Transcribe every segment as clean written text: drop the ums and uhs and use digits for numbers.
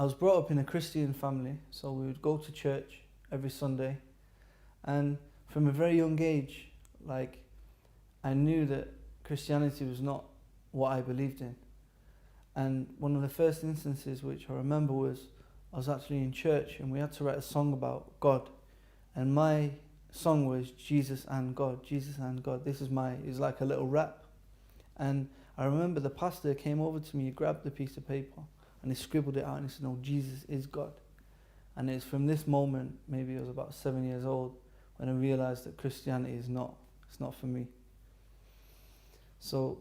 I was brought up in a Christian family, so we would go to church every Sunday, and from a very young age, like, I knew that Christianity was not what I believed in. And one of the first instances which I remember was I was actually in church and we had to write a song about God. And my song was Jesus and God, Jesus and God. It was like a little rap. And I remember the pastor came over to me, he grabbed the piece of paper and he scribbled it out and he said, "No, Jesus is God." And it's from this moment, maybe I was about 7 years old, when I realised that Christianity it's not for me. So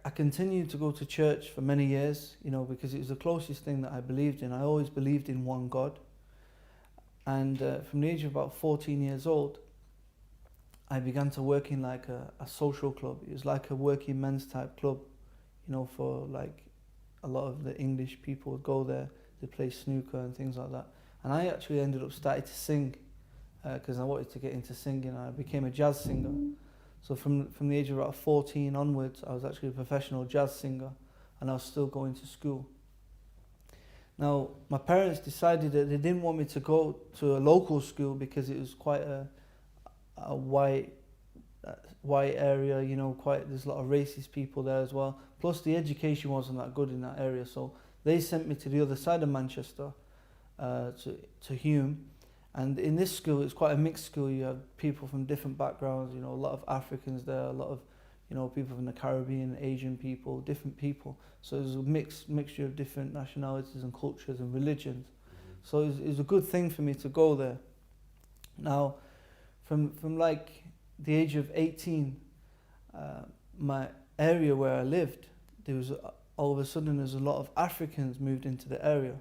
I continued to go to church for many years, because it was the closest thing that I believed in. I always believed in one God. And from the age of about 14 years old, I began to work in like a social club. It was like a working men's type club, for like a lot of the English people would go there, they play snooker and things like that. And I actually ended up starting to sing because I wanted to get into singing. I became a jazz singer. So from the age of about 14 onwards, I was actually a professional jazz singer and I was still going to school. Now, my parents decided that they didn't want me to go to a local school because it was quite a white area, there's a lot of racist people there as well. Plus the education wasn't that good in that area, so they sent me to the other side of Manchester, to Hume. And in this school, it's quite a mixed school. You have people from different backgrounds, a lot of Africans there, a lot of, people from the Caribbean, Asian people, different people. So there's a mixture of different nationalities and cultures and religions. So it was a good thing for me to go there. Now, from like the age of 18, my area where I lived, all of a sudden there's a lot of Africans moved into the area.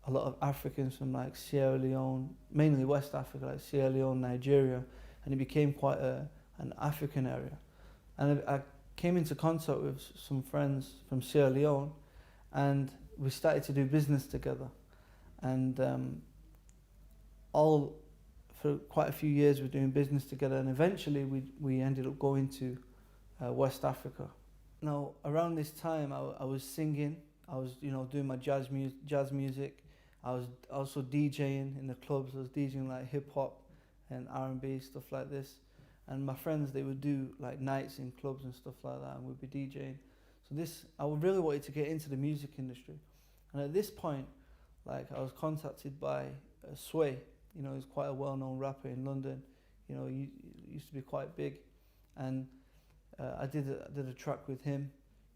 A lot of Africans from like Sierra Leone, mainly West Africa, like Sierra Leone, Nigeria, and it became quite an African area. And I came into contact with some friends from Sierra Leone, and we started to do business together. And for quite a few years we were doing business together, and eventually we ended up going to West Africa. Now, around this time I was singing, I was doing my jazz music. I was also DJing in the clubs. I was DJing like hip hop and R&B, stuff like this. And my friends, they would do like nights in clubs and stuff like that, and we'd be DJing. So I really wanted to get into the music industry. And at this point, like, I was contacted by Sway. He's quite a well-known rapper in London. He used to be quite big. And I did a track with him,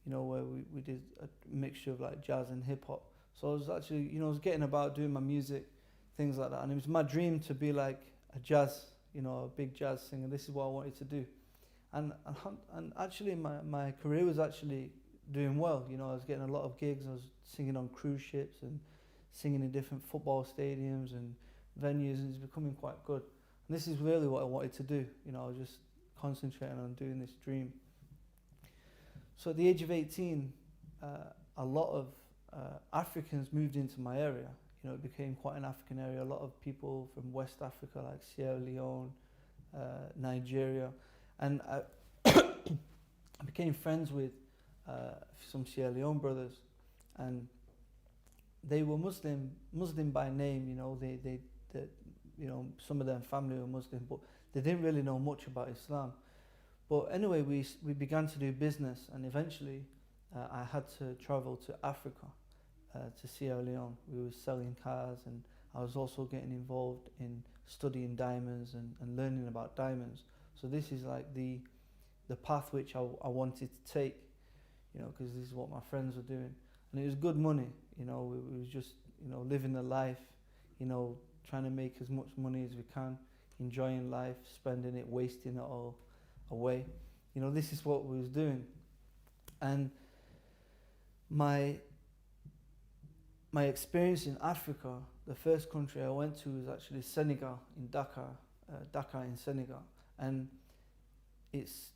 where we did a mixture of like jazz and hip hop. So I was actually, I was getting about doing my music, things like that. And it was my dream to be like a big jazz singer. This is what I wanted to do. And actually my career was actually doing well. I was getting a lot of gigs. I was singing on cruise ships and singing in different football stadiums and venues, and it's becoming quite good. And this is really what I wanted to do. I was just concentrating on doing this dream. So at the age of 18, a lot of Africans moved into my area. It became quite an African area. A lot of people from West Africa, like Sierra Leone, Nigeria. And I became friends with some Sierra Leone brothers, and they were Muslim by name. They some of their family were Muslim, but they didn't really know much about Islam. But anyway, we began to do business, and eventually I had to travel to Africa, to Sierra Leone. We were selling cars, and I was also getting involved in studying diamonds and learning about diamonds. So this is like the path which I wanted to take, because this is what my friends were doing. And it was good money, it was just, living the life, trying to make as much money as we can, enjoying life, spending it, wasting it all away. This is what we was doing. And my experience in Africa, the first country I went to was actually Senegal, in Dakar in Senegal. And it's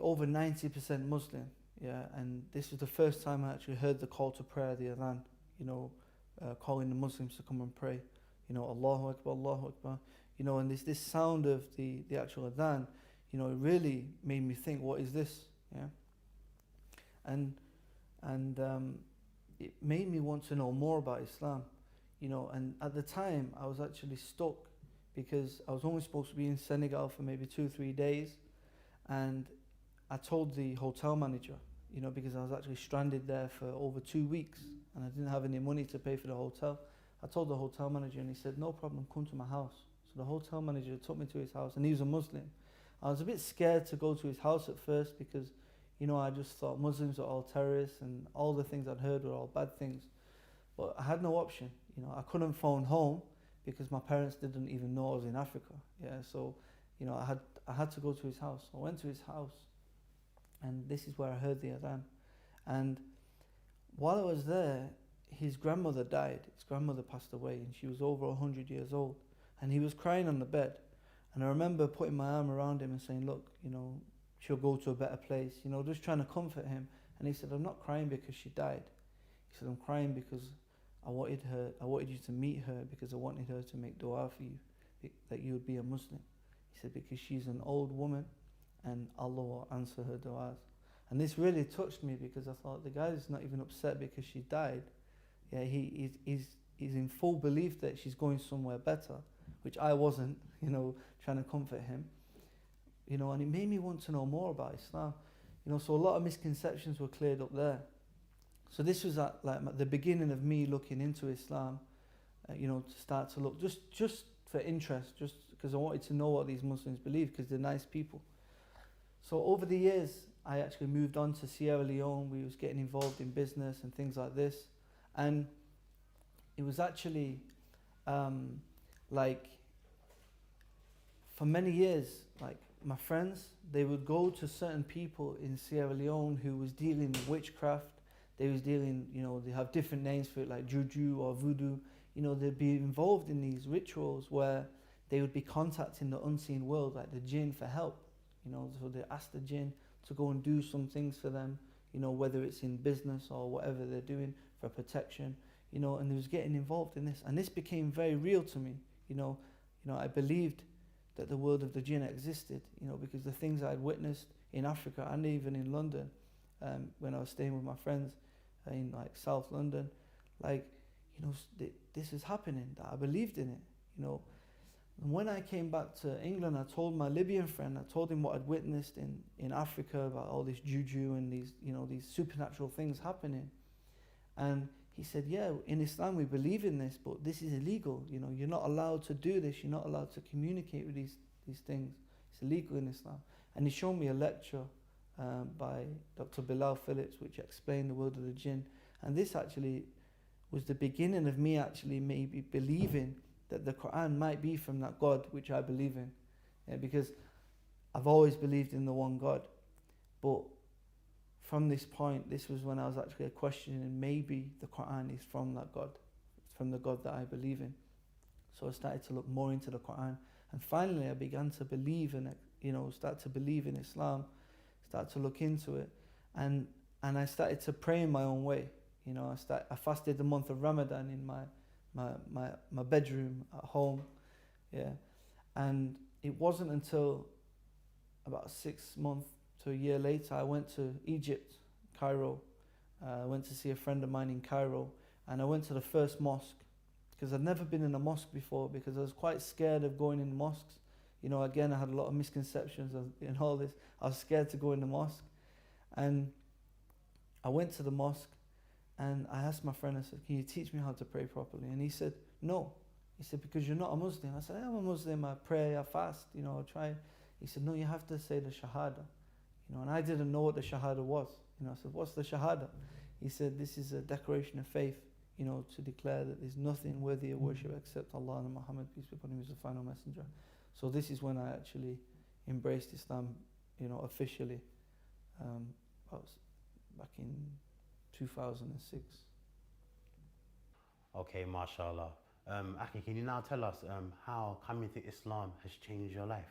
over 90% Muslim, yeah. And this was the first time I actually heard the call to prayer, the adhan, calling the Muslims to come and pray, Allahu Akbar, Allahu Akbar, and this sound of the actual adhan, it really made me think, what is this, yeah? And it made me want to know more about Islam, you know. And at the time, I was actually stuck because I was only supposed to be in Senegal for maybe 2 or 3 days, and I told the hotel manager, you know, because I was actually stranded there for over 2 weeks and I didn't have any money to pay for the hotel. I told the hotel manager and he said, no problem, come to my house. So the hotel manager took me to his house, and he was a Muslim. I was a bit scared to go to his house at first because, you know, I just thought Muslims were all terrorists and all the things I'd heard were all bad things. But I had no option, you know. I couldn't phone home because my parents didn't even know I was in Africa. Yeah, so, you know, I had to go to his house. I went to his house, and this is where I heard the adhan. And while I was there, his grandmother died. His grandmother passed away, and she was over 100 years old. And he was crying on the bed. And I remember putting my arm around him and saying, look, you know, she'll go to a better place, you know, just trying to comfort him. And he said, I'm not crying because she died. He said, I'm crying because I wanted you to meet her, because I wanted her to make dua for you, that you would be a Muslim. He said, because she's an old woman and Allah will answer her du'as. And this really touched me because I thought, the guy's not even upset because she died. Yeah, he's in full belief that she's going somewhere better, which I wasn't, you know, trying to comfort him. You know, and it made me want to know more about Islam. You know, so a lot of misconceptions were cleared up there. So this was at like the beginning of me looking into Islam, you know, to start to look just for interest, just because I wanted to know what these Muslims believe, because they're nice people. So over the years, I actually moved on to Sierra Leone. We was getting involved in business and things like this. And it was actually like, for many years, like my friends, they would go to certain people in Sierra Leone who was dealing with witchcraft. They was dealing, you know, they have different names for it, like juju or voodoo. You know, they'd be involved in these rituals where they would be contacting the unseen world, like the jinn, for help. You know, so they ask the jinn to go and do some things for them, you know, whether it's in business or whatever they're doing for protection, you know, and they was getting involved in this. And this became very real to me, you know. I believed that the world of the jinn existed, you know, because the things I'd witnessed in Africa and even in London, when I was staying with my friends in like South London, like, you know, this is happening, that I believed in it, you know. And when I came back to England, I told my Libyan friend, I told him what I'd witnessed in Africa about all this juju and these, you know, these supernatural things happening. And he said, yeah, in Islam we believe in this, but this is illegal. You know, you're not allowed to do this. You're not allowed to communicate with these things. It's illegal in Islam. And he showed me a lecture by Dr. Bilal Phillips, which explained the world of the jinn. And this actually was the beginning of me actually maybe believing that the Quran might be from that God which I believe in. Yeah, because I've always believed in the one God. But from this point, this was when I was actually questioning maybe the Quran is from that God, from the God that I believe in. So I started to look more into the Quran. And finally I began to believe in it, you know, start to believe in Islam, start to look into it. And I started to pray in my own way. You know, I fasted the month of Ramadan in my bedroom at home, yeah. And it wasn't until about 6 months to a year later I went to Egypt, Cairo. I went to see a friend of mine in Cairo, and I went to the first mosque because I'd never been in a mosque before, because I was quite scared of going in mosques. You know, again, I had a lot of misconceptions in all this. I was scared to go in the mosque, and I went to the mosque. And I asked my friend, I said, can you teach me how to pray properly? And he said, no. He said, because you're not a Muslim. I said, I am a Muslim, I pray, I fast, you know, I try. He said, no, you have to say the Shahada. You know, and I didn't know what the Shahada was. You know, I said, what's the Shahada? He said, this is a declaration of faith, you know, to declare that there's nothing worthy of worship except Allah and Muhammad, peace be upon him, who is the final messenger. So this is when I actually embraced Islam, you know, officially. Back in 2006. Okay, mashallah. Aki, can you now tell us how coming to Islam has changed your life?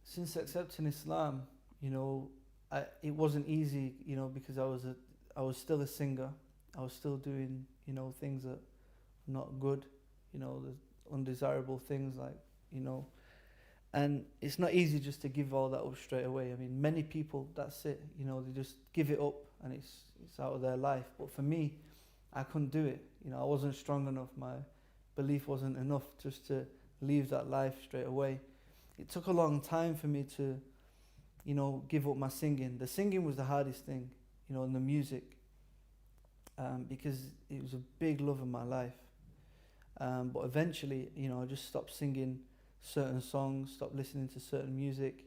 Since accepting Islam, you know, it wasn't easy, you know, because I was still a singer. I was still doing, you know, things that were not good, you know, the undesirable things, like, you know. And it's not easy just to give all that up straight away. I mean, many people, that's it, you know, they just give it up and it's out of their life. But for me, I couldn't do it. You know, I wasn't strong enough. My belief wasn't enough just to leave that life straight away. It took a long time for me to, you know, give up my singing. The singing was the hardest thing, you know, and the music, because it was a big love of my life. But eventually, you know, I just stopped singing certain songs, stopped listening to certain music,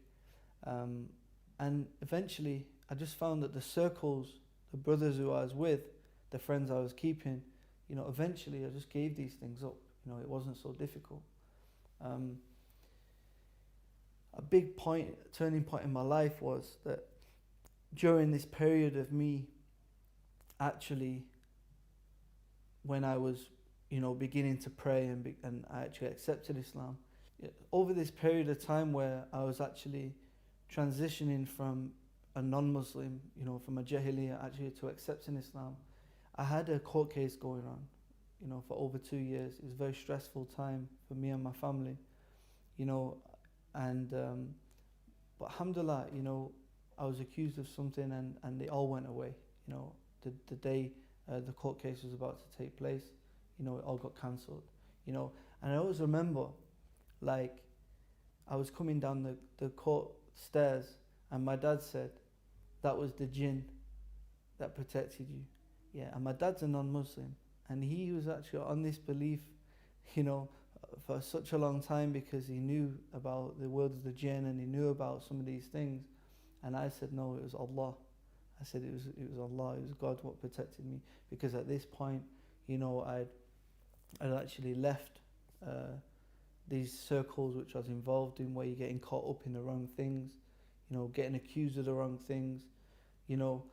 and eventually I just found that the circles, the brothers who I was with, the friends I was keeping, you know, eventually I just gave these things up. You know, it wasn't so difficult. A big turning point in my life was that during this period of me actually, when I was, you know, beginning to pray and I actually accepted Islam, over this period of time where I was actually transitioning from a non-Muslim, you know, from a Jahiliyyah actually to accepting Islam, I had a court case going on, you know, for over 2 years. It was a very stressful time for me and my family, you know, and but alhamdulillah, you know, I was accused of something and it all went away. You know, the day the court case was about to take place, you know, it all got cancelled. You know, and I always remember, like, I was coming down the court stairs and my dad said, that was the jinn that protected you. Yeah, and my dad's a non-Muslim and he was actually on this belief, you know, for such a long time because he knew about the world of the jinn and he knew about some of these things. And I said, no, it was Allah. I said it was Allah, it was God what protected me, because at this point, you know, I'd actually left these circles which I was involved in, where you're getting caught up in the wrong things, you know, getting accused of the wrong things, you know,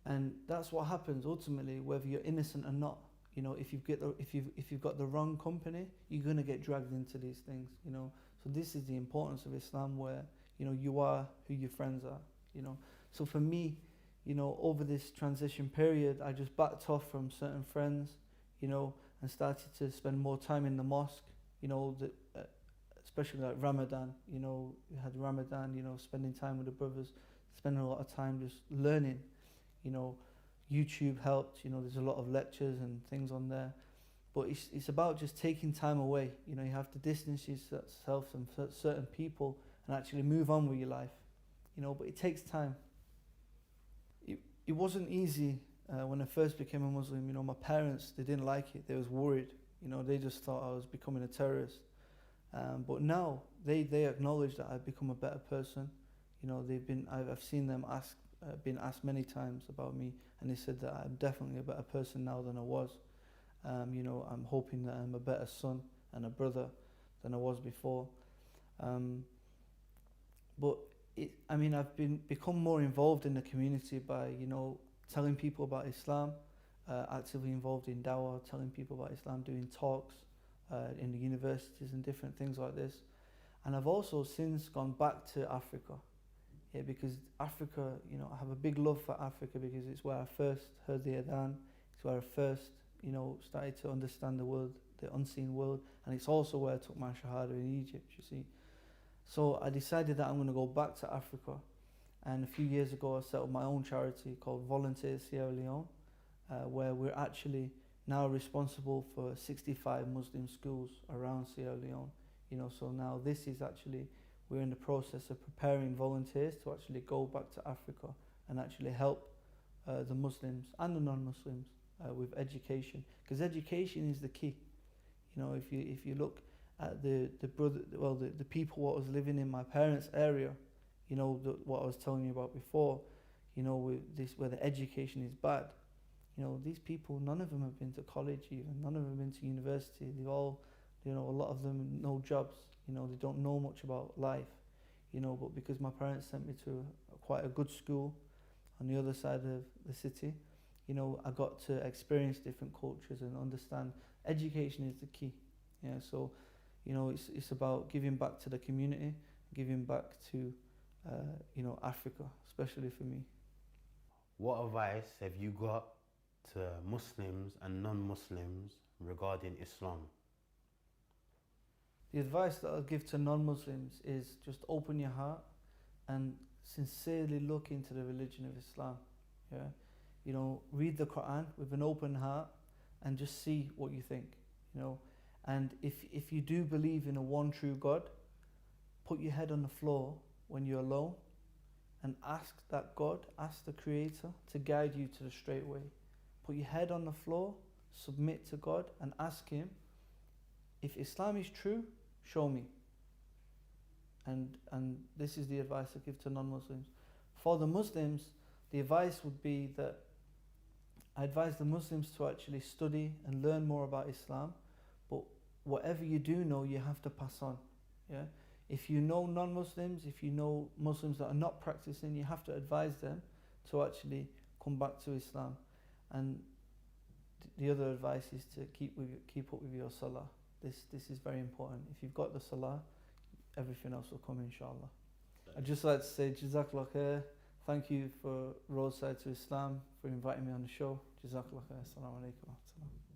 and that's what happens ultimately, whether you're innocent or not. You know, if you've got the wrong company, you're gonna get dragged into these things. You know, so this is the importance of Islam, where, you know, you are who your friends are. You know, so for me, you know, over this transition period, I just backed off from certain friends, you know, and started to spend more time in the mosque. You know, especially like Ramadan. You know, we had Ramadan. You know, spending time with the brothers, spending a lot of time just learning. You know, YouTube helped. You know, there's a lot of lectures and things on there, but it's about just taking time away. You know, you have to distance yourself from certain people and actually move on with your life. You know, but it takes time. It wasn't easy when I first became a Muslim. You know, my parents, they didn't like it. They was worried. You know, they just thought I was becoming a terrorist. But now they acknowledge that I've become a better person. You know, I've seen them been asked many times about me, and they said that I'm definitely a better person now than I was. You know, I'm hoping that I'm a better son and a brother than I was before. But I've become more involved in the community by, you know, telling people about Islam, actively involved in dawah, telling people about Islam, doing talks in the universities and different things like this. And I've also since gone back to Africa. Yeah, because Africa, you know, I have a big love for Africa because it's where I first heard the adhan. It's where I first, you know, started to understand the world, the unseen world, and it's also where I took my shahada in Egypt, you see. So I decided that I'm going to go back to Africa, and a few years ago I set up my own charity called Volunteers Sierra Leone, where we're actually now responsible for 65 Muslim schools around Sierra Leone. You know, so now this is actually, we're in the process of preparing volunteers to actually go back to Africa and actually help the Muslims and the non-Muslims with education, because education is the key. You know, if you look at the people what was living in my parents' area, you know, what I was telling you about before, you know, where the education is bad. You know, these people, none of them have been to college even, none of them have been to university. They've all, you know, a lot of them no jobs. You know, they don't know much about life. You know, but because my parents sent me to quite a good school on the other side of the city, you know, I got to experience different cultures and understand education is the key. Yeah, so, you know, it's about giving back to the community, giving back to, you know, Africa, especially for me. What advice have you got to Muslims and non-Muslims regarding Islam? The advice that I'll give to non-Muslims is just open your heart and sincerely look into the religion of Islam. Yeah, you know, read the Quran with an open heart and just see what you think, you know. And if you do believe in a one true God, put your head on the floor when you're alone and ask that God, ask the Creator to guide you to the straight way. Put your head on the floor, submit to God and ask Him, if Islam is true, show me. And this is the advice I give to non-Muslims. For the Muslims, the advice would be that I advise the Muslims to actually study and learn more about Islam, but whatever you do know, you have to pass on. Yeah? If you know non-Muslims, if you know Muslims that are not practicing, you have to advise them to actually come back to Islam. And the other advice is to keep up with your salah. This is very important. If you've got the salah, everything else will come, inshallah. I'd just like to say Jazakallah khair. Thank you for Roadside to Islam for inviting me on the show. Jazakallah khair. Assalamu alaikum wa rahmatullah.